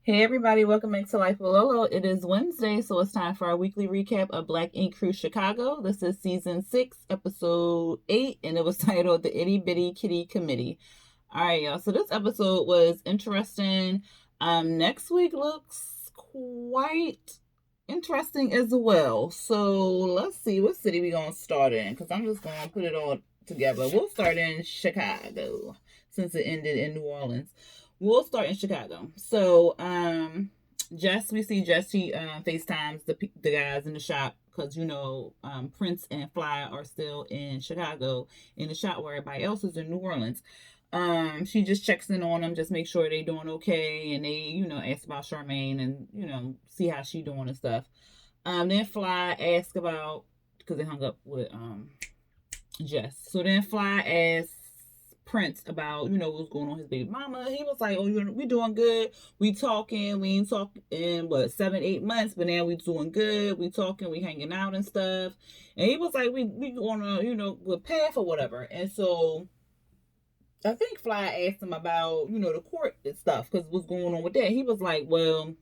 Hey everybody, welcome back to Life with Lolo. It is Wednesday, so it's time for our weekly recap of Black Ink Cruise Chicago. This is season 6, episode 8, and it was titled The Itty Bitty Kitty Committee. Alright, y'all. So this episode was interesting. Next week looks quite interesting as well. So let's see what city we gonna start in, because I'm just gonna put it all together. We'll start in Chicago since it ended in New Orleans. We'll start in Chicago. So, Jess, we see Jess. She FaceTimes the guys in the shop because Prince and Fly are still in Chicago in the shop where everybody else is in New Orleans. She just checks in on them, just make sure they doing okay, and they ask about Charmaine and see how she doing and stuff. Then Fly asks about because they hung up with Jess. So then Fly asks Prince about what's going on with his baby mama. He was like, "Oh, we doing good. We talking. We ain't talking in 7-8 months, but now we doing good. We talking. We hanging out and stuff." And he was like, "We on a good path or whatever." And so I think Fly asked him about the court and stuff because what's going on with that. He was like, "Well,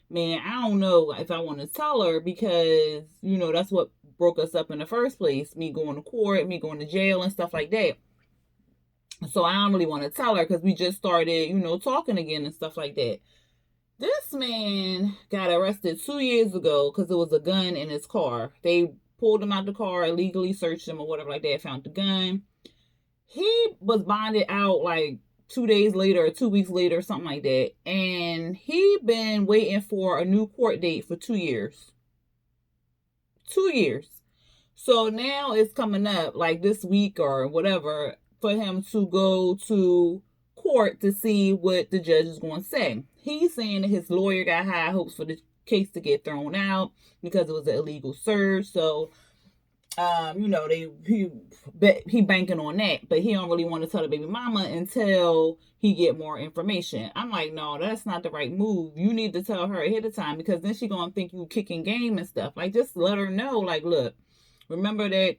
man, I don't know if I want to tell her because that's what broke us up in the first place. Me going to court, me going to jail and stuff like that." So I don't really want to tell her because we just started, talking again and stuff like that. This man got arrested 2 years ago because there was a gun in his car. They pulled him out the car, illegally searched him or whatever like that, found the gun. He was bonded out like 2 days later or 2 weeks later, something like that. And he been waiting for a new court date for 2 years. 2 years. So now it's coming up like this week or whatever for him to go to court to see what the judge is going to say. He's saying that his lawyer got high hopes for the case to get thrown out because it was an illegal search. So, he banking on that, but he don't really want to tell the baby mama until he get more information. I'm like, no, that's not the right move. You need to tell her ahead of time because then she gonna think you kicking game and stuff. Like, just let her know. Like, look, remember that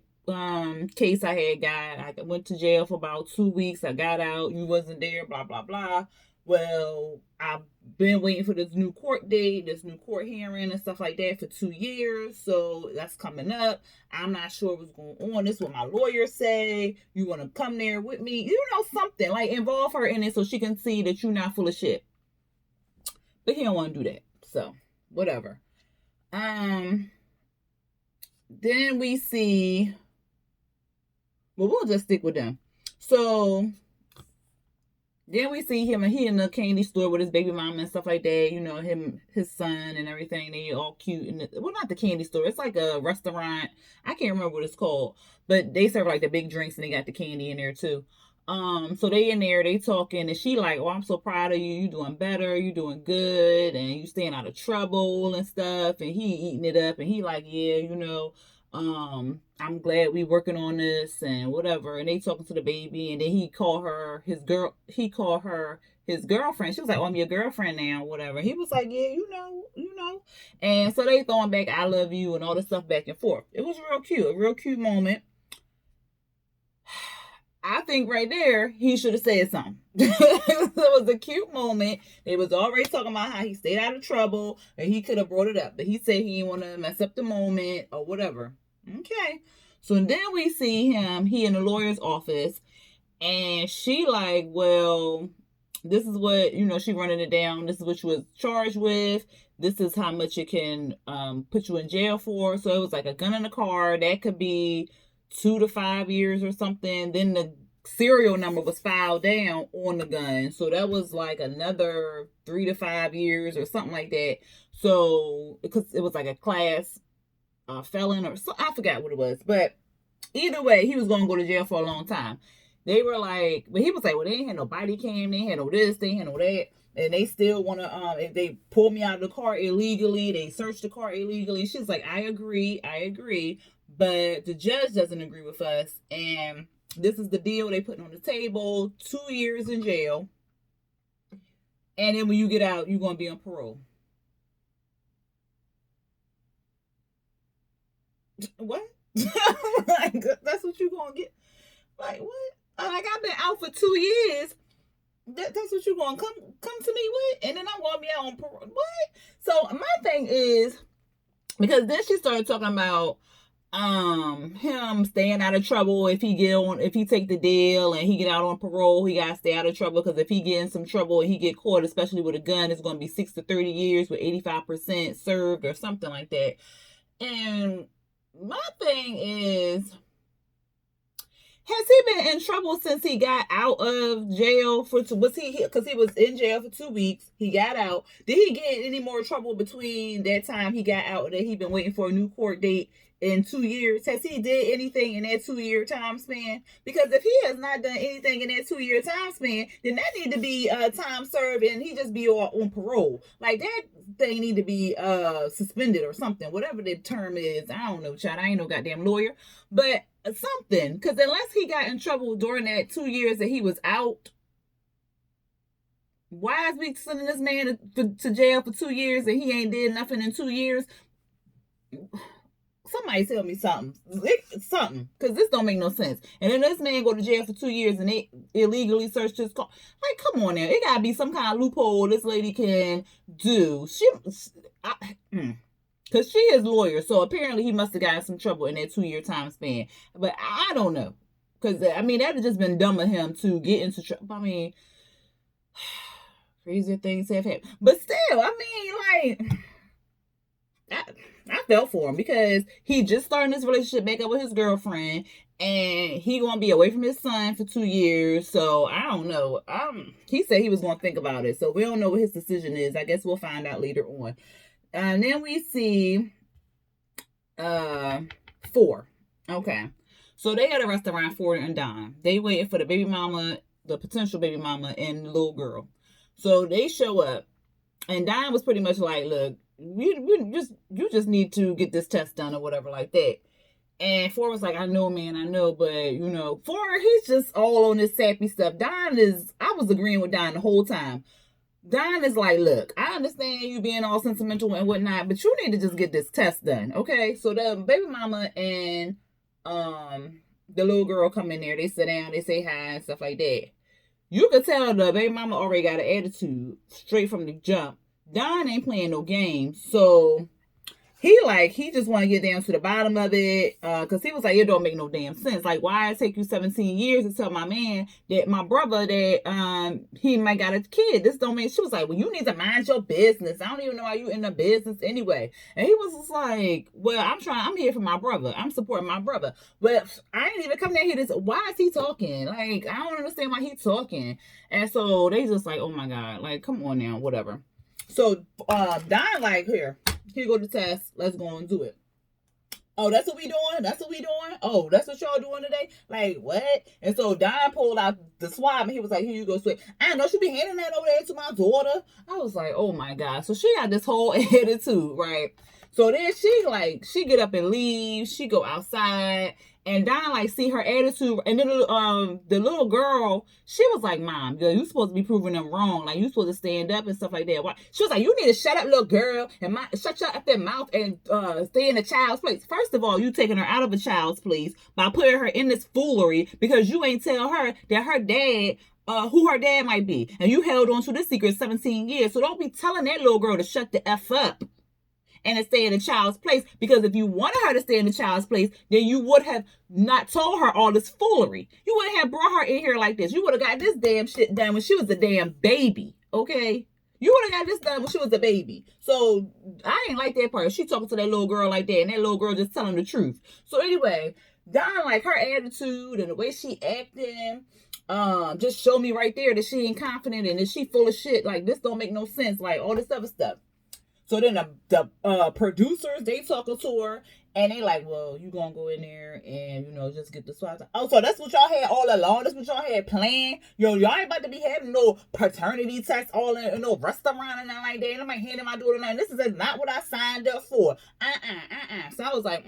case I had got? I went to jail for about 2 weeks. I got out. You wasn't there. Blah blah blah. Well, I've been waiting for this new court date, this new court hearing and stuff like that for 2 years. So that's coming up. I'm not sure what's going on. This is what my lawyer say. You want to come there with me? Something like involve her in it so she can see that you're not full of shit. But he don't want to do that. So whatever. Then we see. Well, we'll just stick with them. So then we see him and he in the candy store with his baby mama and stuff like that. Him, his son and everything. They all cute. Well, not the candy store. It's like a restaurant. I can't remember what it's called. But they serve like the big drinks and they got the candy in there too. So they in there, they talking and she like, "Oh, I'm so proud of you. You doing better. You doing good. And you staying out of trouble and stuff." And he eating it up and he like, "Yeah, I'm glad we working on this and whatever." And they talking to the baby and then he called her his girlfriend. She was like, "Oh, I'm your girlfriend now," whatever. He was like, "Yeah, And so they throwing back "I love you" and all this stuff back and forth. It was real cute, a real cute moment. I think right there he should have said something. It was a cute moment. They was already talking about how he stayed out of trouble and he could have brought it up, but he said he didn't want to mess up the moment or whatever. Okay. So then we see he in the lawyer's office, and she like, "Well, this is what, she running it down. This is what you was charged with. This is how much it can put you in jail for." So it was like a gun in the car. That could be 2 to 5 years or something. Then the serial number was filed down on the gun. So that was like another 3 to 5 years or something like that. So because it was like a class felon or so, I forgot what it was. But either way, he was going to go to jail for a long time. They were like, but he was like, "Well, they ain't had no body cam, they ain't had no this, they ain't had no that." And they still want to, if they pull me out of the car illegally, they search the car illegally. She's like, I agree. But the judge doesn't agree with us. And this is the deal they put on the table: 2 years in jail. And then when you get out, you're going to be on parole. What? Like, that's what you're going to get? Like, what? Like, I've been out for 2 years. That's what you gonna come to me with, and then I'm gonna be out on parole. What? So my thing is, because then she started talking about him staying out of trouble if he take the deal and he get out on parole, he gotta stay out of trouble, because if he get in some trouble and he get caught, especially with a gun, it's gonna be 6 to 30 years with 85% served or something like that. And my thing is, has he been in trouble since he got out of jail? Was he, because he was in jail for 2 weeks, he got out. Did he get any more trouble between that time he got out and that he been waiting for a new court date in 2 years? Has he did anything in that 2 year time span? Because if he has not done anything in that 2 year time span, then that need to be time served and he just be on parole. Like, that thing need to be suspended or something, whatever the term is. I don't know, child. I ain't no goddamn lawyer, but something, because unless he got in trouble during that 2 years that he was out, why is we sending this man to jail for 2 years and he ain't did nothing in 2 years? Somebody tell me something, because this don't make no sense. And then this man go to jail for 2 years and they illegally searched his car. Like, come on now, it gotta be some kind of loophole this lady can do. Because she is lawyer, so apparently he must have gotten some trouble in that 2 year time span. But I don't know, because I mean, that would just been dumb of him to get into trouble. I mean, crazier things have happened, but still, I mean, like, I felt for him, because he just started this relationship back up with his girlfriend, and he gonna be away from his son for 2 years. So I don't know. He said he was gonna think about it, so we don't know what his decision is. I guess we'll find out later on. And then we see 4. Okay, so they at a restaurant, Ford and Don. They waited for the baby mama, the potential baby mama, and the little girl. So they show up, and Don was pretty much like, look, you just need to get this test done or whatever like that. And Ford was like, I know, man, I know, but Ford, he's just all on this sappy stuff. I was agreeing with Don the whole time. Don is like, look, I understand you being all sentimental and whatnot, but you need to just get this test done, okay? So the baby mama and the little girl come in there. They sit down, they say hi and stuff like that. You could tell the baby mama already got an attitude straight from the jump. Don ain't playing no games, so he just want to get down to the bottom of it, because he was like, it don't make no damn sense. Like, why it take you 17 years to tell my man that my brother that he might got a kid? This don't mean. She was like, well, you need to mind your business. I don't even know why you in the business anyway. And he was just like, well, I'm here for my brother. I'm supporting my brother, but I ain't even come down here why is he talking? Like, I don't understand why he's talking. And so they just like, oh my God, like, come on now, whatever. So Don like, here go the test. Let's go and do it. Oh, that's what we doing? Oh, that's what y'all doing today? Like, what? And so Don pulled out the swab and he was like, here you go, sweet. I know she be handing that over there to my daughter. I was like, oh my God. So she got this whole attitude, right? So then she get up and leave. She go outside. And Don like see her attitude, and then the little girl, she was like, Mom, you supposed to be proving them wrong. Like, you supposed to stand up and stuff like that. She was like, you need to shut up, little girl, and shut up that mouth and stay in a child's place. First of all, you taking her out of a child's place by putting her in this foolery because you ain't tell her that her dad, who her dad might be, and you held on to this secret 17 years. So don't be telling that little girl to shut the F up and to stay in a child's place, because if you wanted her to stay in the child's place, then you would have not told her all this foolery. You wouldn't have brought her in here like this. You would have got this damn shit done when she was a damn baby, okay? You would have got this done when she was a baby. So I ain't like that part. She talking to that little girl like that, and that little girl just telling the truth. So anyway, Don, like, her attitude and the way she acting, just showed me right there that she ain't confident and that she full of shit. Like, this don't make no sense. Like, all this other stuff. So then the producers, they talking to her, and they like, well, you gonna go in there and, just get the swab. Oh, so that's what y'all had all along? That's what y'all had planned? Y'all ain't about to be having no paternity test all in no restaurant and nothing like that. And I'm like, handing my daughter nothing. This is not what I signed up for. So I was like,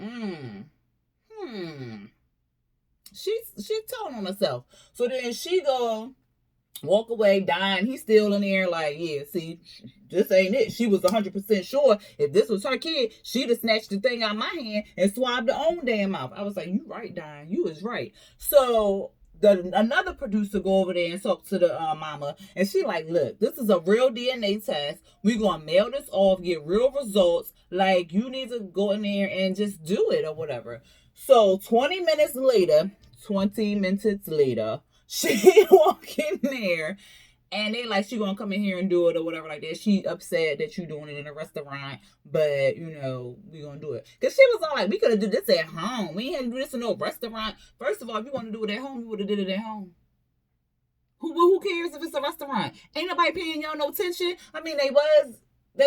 She's telling on herself. So then she go walk away, dying. He's still in there like, yeah, see, this ain't it. She was 100% sure if this was her kid, she'd have snatched the thing out of my hand and swabbed her own damn mouth. I was like, you right, Don. You was right. So another producer go over there and talk to the mama, and she like, look, this is a real DNA test. We gonna mail this off, get real results. Like, you need to go in there and just do it or whatever. So 20 minutes later, she walk in there. And they like, she gonna come in here and do it or whatever like that. She upset that you doing it in a restaurant, but you know, we gonna do it. Cause she was all like, we could have did this at home. We ain't had to do this in no restaurant. First of all, if you want to do it at home, you would have did it at home. Who cares if it's a restaurant? Ain't nobody paying y'all no attention. I mean, they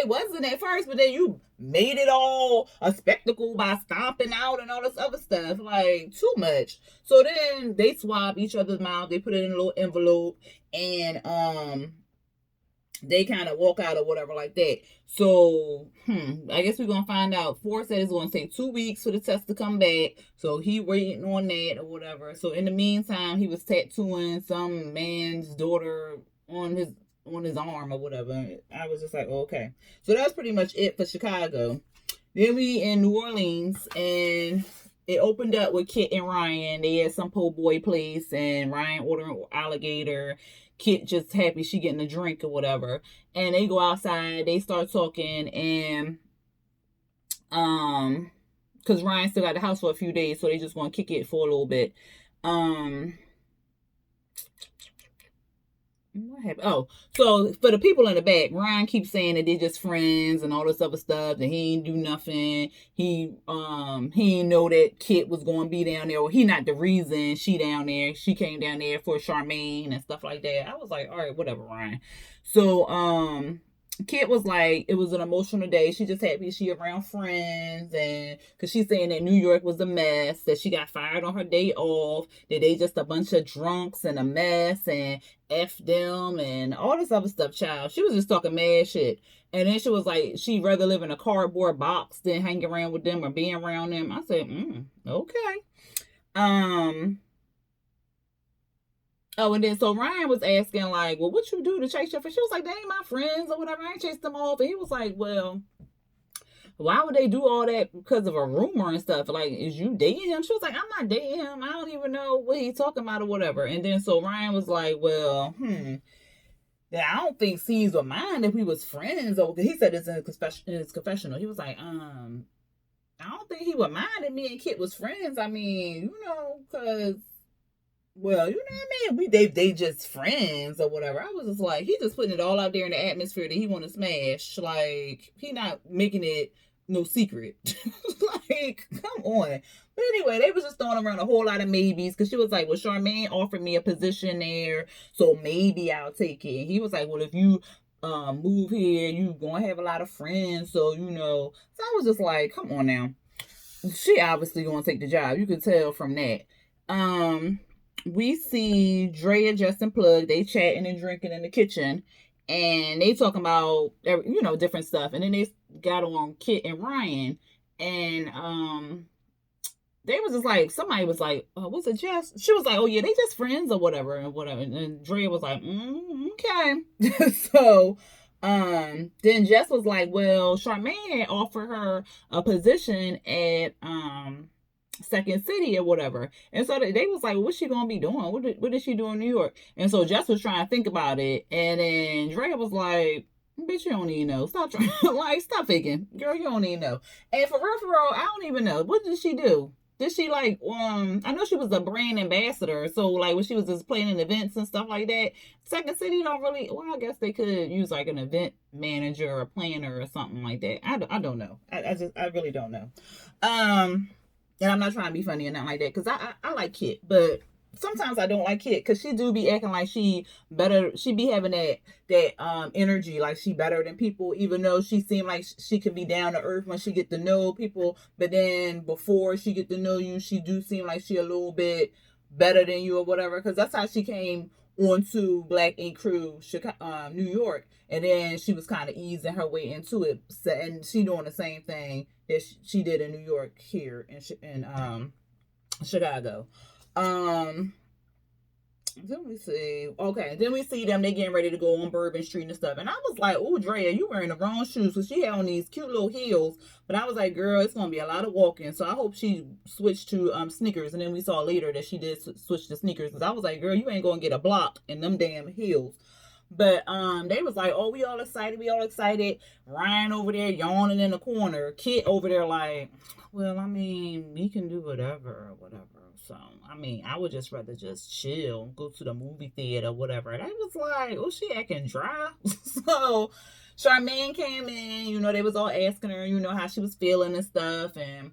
wasn't at first, but then you made it all a spectacle by stomping out and all this other stuff. Like, too much. So then they swab each other's mouth. They put it in a little envelope, and they kind of walk out or whatever like that. So, I guess we're gonna find out. Ford said it's gonna take 2 weeks for the test to come back. So he waiting on that or whatever. So in the meantime, he was tattooing some man's daughter on his arm or whatever. I was just like, oh, okay. So that's pretty much it for Chicago. Then we in New Orleans, and it opened up with Kit and Ryan. They had some po' boy place, and Ryan ordering alligator. Kit just happy she getting a drink or whatever. And they go outside, they start talking, and because Ryan still got the house for a few days, so they just want to kick it for a little bit. What happened? Oh, so for the people in the back, Ryan keeps saying that they're just friends and all this other stuff, and he ain't do nothing. He ain't know that Kit was going to be down there, or he not the reason she down there. She came down there for Charmaine and stuff like that. I was like, all right, whatever, Ryan. So Kit was like, it was an emotional day. She just happy she around friends, and because she's saying that New York was a mess, that she got fired on her day off, that they just a bunch of drunks and a mess, and F them and all this other stuff, child. She was just talking mad shit. And then she was like, she'd rather live in a cardboard box than hang around with them or being around them. I said, okay. Oh, and then so Ryan was asking, like, well, what you do to chase your friends? She was like, they ain't my friends or whatever. I ain't chased them off. And he was like, well, why would they do all that because of a rumor and stuff? Like, is you dating him? She was like, I'm not dating him. I don't even know what he's talking about or whatever. And then so Ryan was like, well, yeah, I don't think C's would mind if we was friends. Or he said this in his confessional. He was like, I don't think he would mind if me and Kit was friends. I mean, you know, because, well, you know what I mean? They just friends or whatever. I was just like, he just putting it all out there in the atmosphere that he want to smash. Like, he not making it no secret. Like, come on. But anyway, they was just throwing around a whole lot of maybes, because she was like, well, Charmaine offered me a position there, so maybe I'll take it. And he was like, well, if you move here, you gonna have a lot of friends, so you know. So I was just like, come on now. She obviously gonna take the job. You could tell from that. We see Dre and Justin Plug, they chatting and drinking in the kitchen, and they talking about, you know, different stuff. And then they got on Kit and Ryan, and they was just like, somebody was like, what's it, Jess? She was like, oh yeah, they just friends or whatever and whatever. And Dre was like, okay. So then Jess was like, well, Charmaine had offered her a position at Second City or whatever. And so they was like, what's she gonna be doing? What did she do in New York? And so Jess was trying to think about it, and then Dre was like, bitch, you don't even know. Stop trying. Like, stop thinking. Girl, you don't even know. And for real, I don't even know. What did she do? Did she like, I know she was a brand ambassador. So like when she was just playing in events and stuff like that, Second City don't really, well, I guess they could use like an event manager or planner or something like that. I don't know. I really don't know. And I'm not trying to be funny or nothing like that, because I like Kit, but sometimes I don't like Kit, because she do be acting like she better. She be having that energy like she better than people, even though she seem like she can be down to earth when she get to know people. But then before she get to know you, she do seem like she a little bit better than you or whatever. Because that's how she came onto Black Ink Crew, New York, and then she was kind of easing her way into it. So, and she doing the same thing that she did in New York here in Chicago. Then we see, okay, then we see them, they getting ready to go on Bourbon Street and stuff. And I was like, oh, Drea, you wearing the wrong shoes. So she had on these cute little heels. But I was like, girl, it's going to be a lot of walking. So I hope she switched to sneakers. And then we saw later that she did switch to sneakers. Because I was like, girl, you ain't going to get a block in them damn heels. But they was like, oh, we all excited. Ryan over there yawning in the corner. Kit over there like, well, I mean, we can do whatever or whatever. So, I mean, I would just rather just chill, go to the movie theater, whatever. And I was like, oh, she acting dry. So, Charmaine came in, you know, they was all asking her, you know, how she was feeling and stuff. And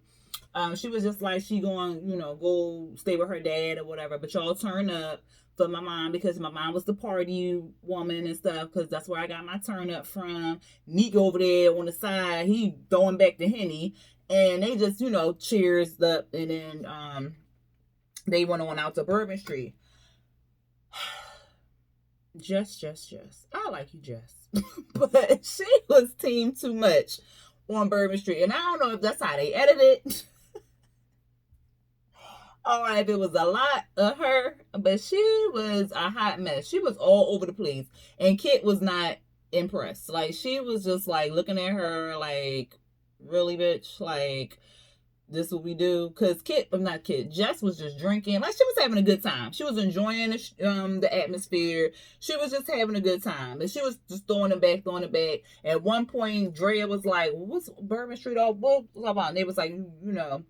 she was just like, she going, you know, go stay with her dad or whatever. But y'all turn up for my mom because my mom was the party woman and stuff, because that's where I got my turn up from. Nick over there on the side, he throwing back the Henny. And they just, you know, cheers up. And then they went on out to Bourbon Street. Jess. I like you, Jess. But she was team too much on Bourbon Street. And I don't know if that's how they edited. All right, if it was a lot of her, but she was a hot mess. She was all over the place. And Kit was not impressed. Like, she was just like looking at her like, really, bitch? Like, this is what we do? Because Jess was just drinking. Like, she was having a good time. She was enjoying the atmosphere. She was just having a good time. And she was just throwing it back. At one point, Drea was like, what's Bourbon Street all? What about? And they was like, you know,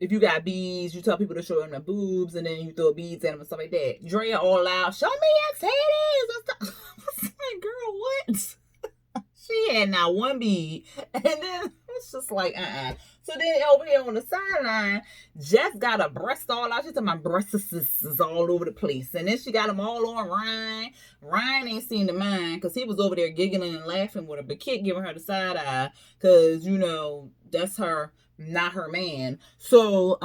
if you got beads, you tell people to show them the boobs, and then you throw beads at them and stuff like that. Drea all loud, show me your titties. I was like, girl, what? She had not one bead. And then it's just like, So then over here on the sideline, Jess got a breast all out. She's talking my breasts is all over the place. And then she got them all on Ryan. Ryan ain't seen the mind because he was over there giggling and laughing with her. But Kit giving her the side eye because, you know, that's her, not her man. So,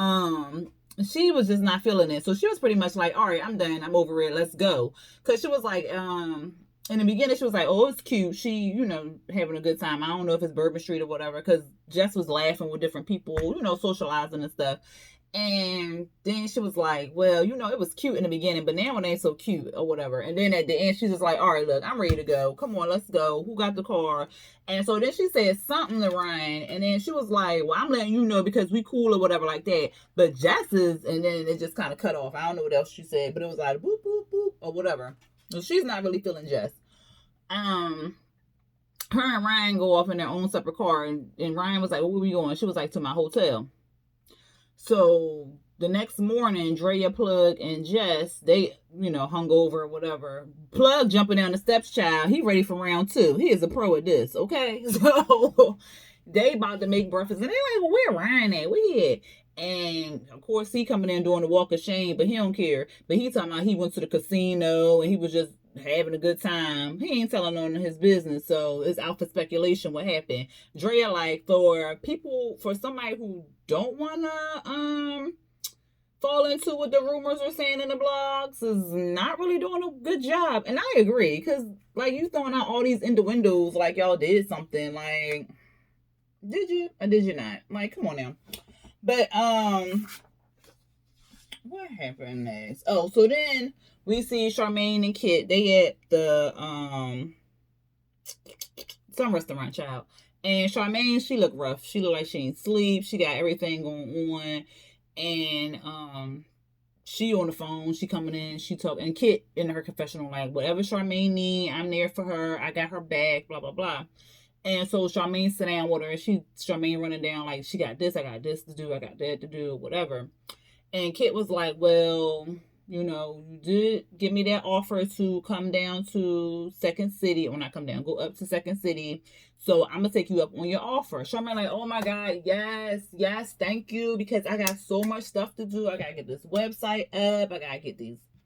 she was just not feeling it. So she was pretty much like, all right, I'm done. I'm over it. Let's go. Because she was like, in the beginning, she was like, oh, it's cute. She, you know, having a good time. I don't know if it's Bourbon Street or whatever, because Jess was laughing with different people, you know, socializing and stuff. And then she was like, well, you know, it was cute in the beginning, but now it ain't so cute or whatever. And then at the end, she's just like, all right, look, I'm ready to go. Come on, let's go. Who got the car? And so then she said something to Ryan. And then she was like, well, I'm letting you know because we cool or whatever like that. But Jess is, and then it just kind of cut off. I don't know what else she said, but it was like, boop, boop, boop, or whatever. So she's not really feeling Jess. Her and Ryan go off in their own separate car, and Ryan was like, where we going? She was like, to my hotel. So the next morning, Drea, Plug, and Jess, they, you know, hung over or whatever. Plug jumping down the steps, child. He ready for round 2. He is a pro at this, okay? So they about to make breakfast, and they like, well, where Ryan at? Where he at? And of course, he coming in doing the walk of shame, but he don't care. But he talking about he went to the casino and he was just having a good time. He ain't telling on his business, so it's out for speculation what happened. Drea, like, for somebody who don't wanna fall into what the rumors are saying in the blogs, is not really doing a good job. And I agree, because like, you throwing out all these innuendos like y'all did something. Like, did you or did you not? Like, come on now. But what happened next? Oh, so then we see Charmaine and Kit. They at the some restaurant, child. And Charmaine, she look rough. She look like she ain't sleep. She got everything going on. And she on the phone. She coming in. She talking. And Kit in her confessional, like, whatever Charmaine need, I'm there for her. I got her back. Blah blah blah. And so Charmaine sit down with her, and Charmaine running down like, she got this, I got this to do, I got that to do, whatever. And Kit was like, well, you know, you did give me that offer to come down to Second City, or not come down, go up to Second City. So I'm gonna take you up on your offer. Charmaine like, oh my God, yes, thank you, because I got so much stuff to do. I gotta get this website up. I gotta get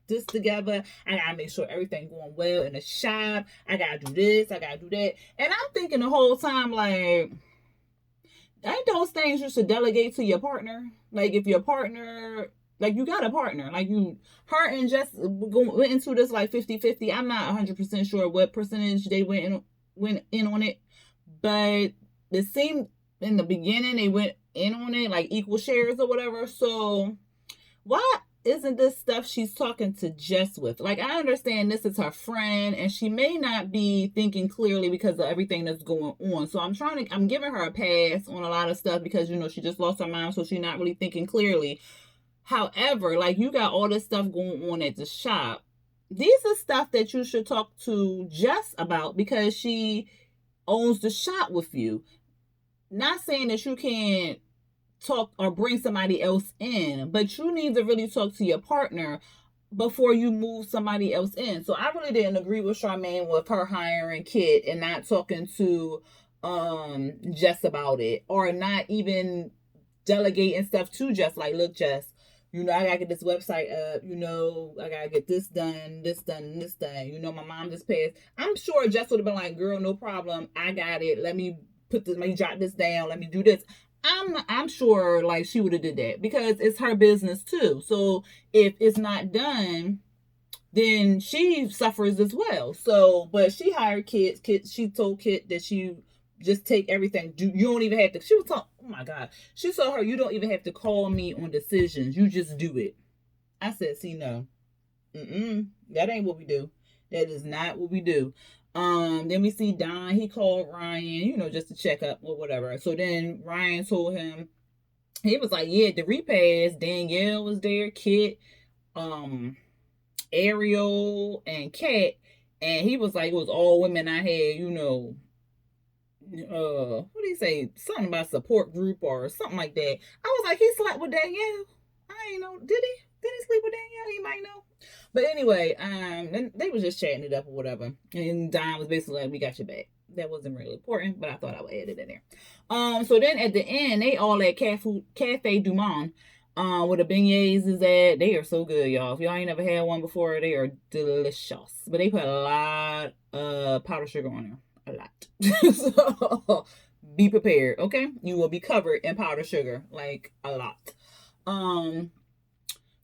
this together. I gotta make sure everything going well in the shop. I gotta do this. I gotta do that. And I'm thinking the whole time, like, ain't those things you should delegate to your partner? Like, if your partner, like, you got a partner, like, her and Jess went into this like 50-50. I'm not 100% sure what percentage they went in on it, but it seemed in the beginning they went in on it like equal shares or whatever. So why isn't this stuff she's talking to Jess with? Like, I understand this is her friend, and she may not be thinking clearly because of everything that's going on. So I'm giving her a pass on a lot of stuff because, she just lost her mom, so she's not really thinking clearly. However, like, you got all this stuff going on at the shop. These are stuff that you should talk to Jess about because she owns the shop with you. Not saying that you can't talk or bring somebody else in, but you need to really talk to your partner before you move somebody else in. So I really didn't agree with Charmaine with her hiring Kit and not talking to Jess about it, or not even delegating stuff to Jess. Like, look, Jess, I gotta get this website up, I gotta get this done, this done, this done. My mom just passed. I'm sure Jess would have been like, girl, no problem, I got it. Let me jot this down, let me do this. I'm sure like she would have did that because it's her business too. So if it's not done, then she suffers as well. So, but she hired Kit. She told Kit that she just take everything. You don't even have to. She was talking. Oh my God. She told her, you don't even have to call me on decisions. You just do it. I said, see, no. That ain't what we do. That is not what we do. Then we see Don. He called Ryan, just to check up or whatever. So then Ryan told him, he was like, yeah, the repass. Danielle was there, Kit, Ariel, and Kat. And he was like, it was all women I had, what did he say? Something about support group or something like that. I was like, he slept with Danielle. I ain't know. Did he? Did he sleep with Danielle? He might know. But anyway, then they was just chatting it up or whatever. And Don was basically like, we got your back. That wasn't really important, but I thought I would add it in there. So then at the end, they all at Cafe Du Monde, where the beignets is at. They are so good, y'all. If y'all ain't never had one before, they are delicious. But they put a lot of powdered sugar on there. A lot. So be prepared, okay? You will be covered in powdered sugar, like a lot.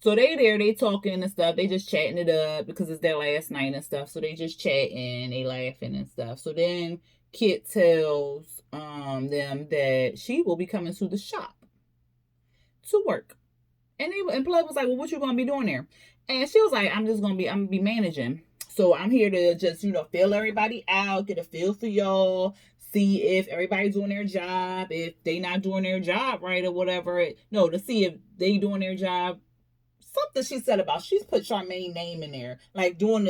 So they talking and stuff. They just chatting it up because it's their last night and stuff. So they just chatting, they laughing and stuff. So then Kit tells them that she will be coming to the shop to work. And Plug was like, well, what you gonna be doing there? And she was like, I'm gonna be managing. So I'm here to just, feel everybody out, get a feel for y'all, see if everybody's doing their job, if they not doing their job right or whatever. No, to see if they doing their job. Something she said about, she's put Charmaine's name in there, like doing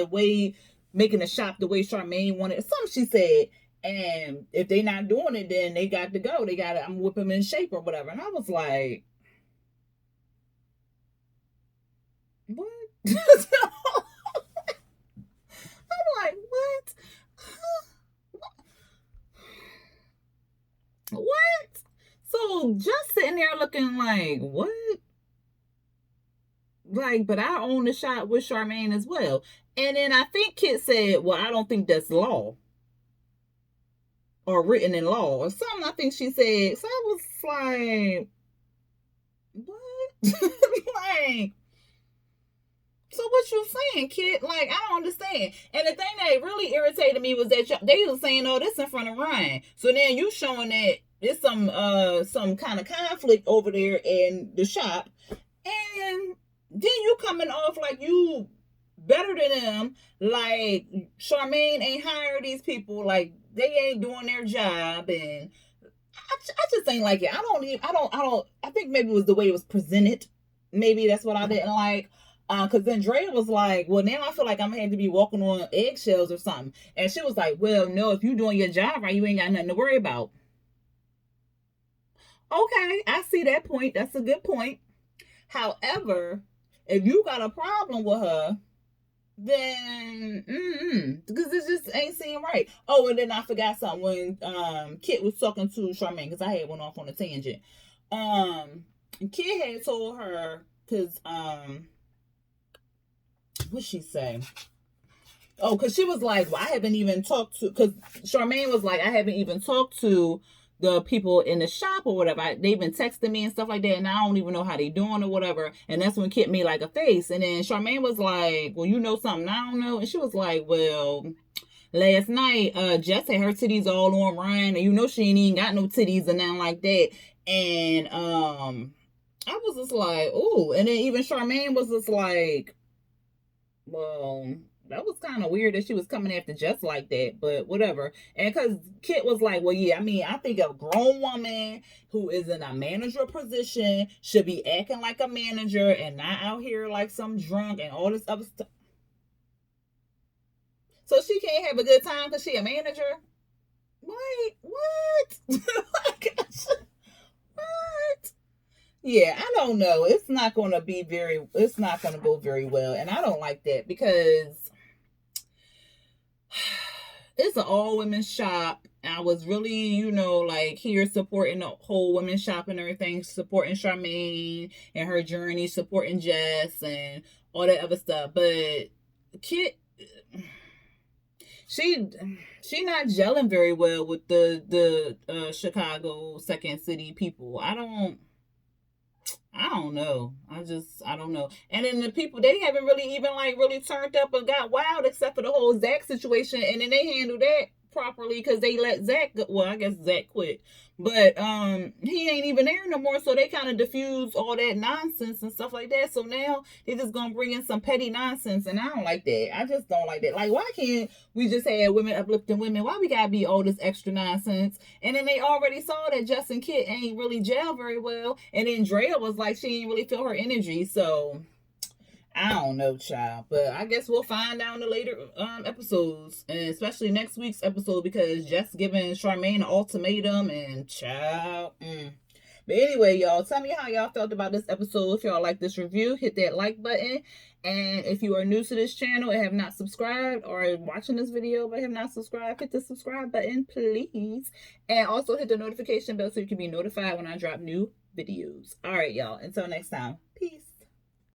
making the shop the way Charmaine wanted. Something she said. And if they not doing it, then they got to go. I'm whip them in shape or whatever. And I was like, what? I'm like, what? What? So just sitting there looking like, what? Like, but I own the shop with Charmaine as well. And then I think Kit said, well, I don't think that's law. Or written in law or something. I think she said. So I was like, what? Like, so what you saying, Kit? Like, I don't understand. And the thing that really irritated me was that they was saying, oh, this in front of Ryan. So then you showing that there's some kind of conflict over there in the shop. And then you coming off like you better than them. Like, Charmaine ain't hired these people. Like, they ain't doing their job. And I just ain't like it. I think maybe it was the way it was presented. Maybe that's what I didn't like. Because then Drea was like, well, now I feel like I'm going to be walking on eggshells or something. And she was like, well, no, if you're doing your job right, you ain't got nothing to worry about. Okay, I see that point. That's a good point. However, if you got a problem with her, then because it just ain't seem right. Oh, and then I forgot something when Kit was talking to Charmaine, because I had went off on a tangent. Kit had told her, because what'd she say? Oh, because she was like, well, I haven't even talked to, because Charmaine was like, I haven't even talked to the people in the shop or whatever. They've been texting me and stuff like that, and I don't even know how they doing or whatever. And that's when Kit made like a face. And then Charmaine was like, well, you know something I don't know. And she was like, well, last night, Jess had her titties all on Ryan, and she ain't even got no titties and nothing like that. And I was just like, ooh. And then even Charmaine was just like, well, that was kind of weird that she was coming after Jess like that, but whatever. And because Kit was like, well, yeah, I mean, I think a grown woman who is in a manager position should be acting like a manager and not out here like some drunk and all this other stuff. So she can't have a good time because she a manager? Wait, what? What? Yeah, I don't know. It's not going to go very well. And I don't like that because it's an all women's shop. I was really, like here supporting the whole women's shop and everything, supporting Charmaine and her journey, supporting Jess and all that other stuff. But Kit, she not gelling very well with the Chicago Second City people. I don't know. I don't know. And then the people, they haven't really even like really turned up and got wild except for the whole Zach situation. And then they handled that properly because they let Zach go. Well, I guess Zach quit. But he ain't even there no more. So they kind of diffused all that nonsense and stuff like that. So now they're just gonna bring in some petty nonsense. And I don't like that. I just don't like that. Like, why can't we just have women uplifting women? Why we gotta be all this extra nonsense? And then they already saw that Justin Kit ain't really gel very well. And then Drea was like, she ain't really feel her energy. So I don't know, child. But I guess we'll find out in the later episodes. And especially next week's episode because Jess giving Charmaine an ultimatum and child. But anyway, y'all, tell me how y'all felt about this episode. If y'all like this review, hit that like button. And if you are new to this channel and have not subscribed or are watching this video but have not subscribed, hit the subscribe button, please. And also hit the notification bell so you can be notified when I drop new videos. All right, y'all. Until next time.